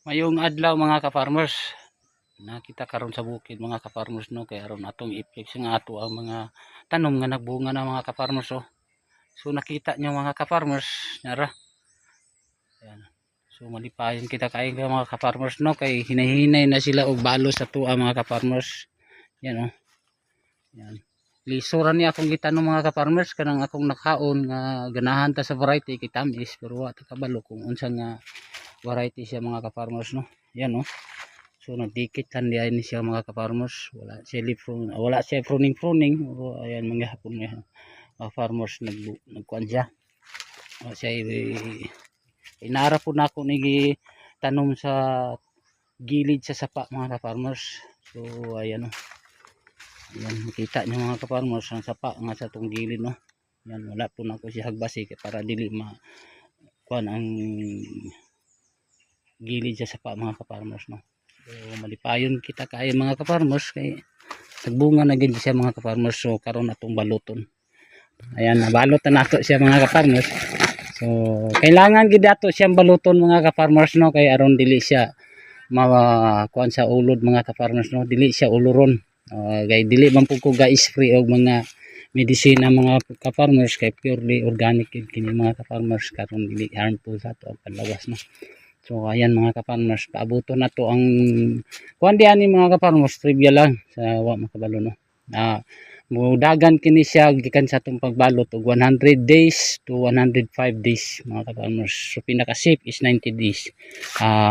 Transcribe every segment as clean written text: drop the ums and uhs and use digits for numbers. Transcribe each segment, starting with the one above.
Mayong adlaw mga ka-farmers. Nakita karon sa bukid mga ka-farmers no kay aron atong i-flex nga ato ang mga tanom nga nagbunga na mga ka-farmers oh. So nakita nyo mga ka-farmers, nara. Ayan. So malipayon kita kay mga ka-farmers no kay hinahinay na sila og balo sa tuwa mga ka-farmers. Yan oh. Yan. Lisuran ni akong gitanom mga ka-farmers kanang akong nakaon nga ganahan ta sa variety kay tamis pero wa ta kabalo kung unsa nga variety siya mga ka-farmers no. Yan oh. So nagdikit kan diyan ni siya mga ka-farmers. Wala siya pruning. Ayan mga hapon nga farmers nagkuan siya. Siya inara po na ako ni tanom sa gilid sa sapa mga ka-farmers. So ayan oh. Ayan makita niyo mga ka-farmers ang sapa nga sa tong gilid no. Yan wala po na ako siya hagbasi para dili ma kuan ang gilid sa sapa mga ka-farmers no. So malipayon kita kay mga ka-farmers kay nagbunga na gid siya mga ka-farmers. So karon atong baluton. Ayan nabalot na nato siya mga ka-farmers. So kailangan gid ato siyang baluton mga ka-farmers no kay aron dili siya kuan sa ulod mga ka-farmers no, dili siya uluron. Kay dili man pud ko ga-spray og mga medisina mga ka-farmers kay purely organic kini mga ka-farmers karon dili harmful sa ato ang panlawas no. So ayan mga ka-farmers, paabuton na to ang kuan diyan ni mga ka-farmers, trivia lang sa wa makabalo no. Mudagan kini siya gikan sa atong pagbalot og 100 days to 105 days mga ka-farmers. So pinaka safe is 90 days.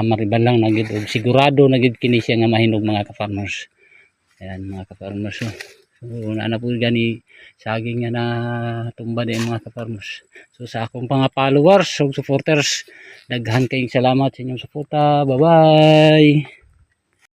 Maribal lang na gid og sigurado na gid kini siya nga mahinog mga ka-farmers. Ayan mga ka-farmers. So na po gani saging nga na tumba din mga ka-farmers. So sa akong mga followers ug supporters, daghan kayong salamat sa inyong suporta. Bye bye.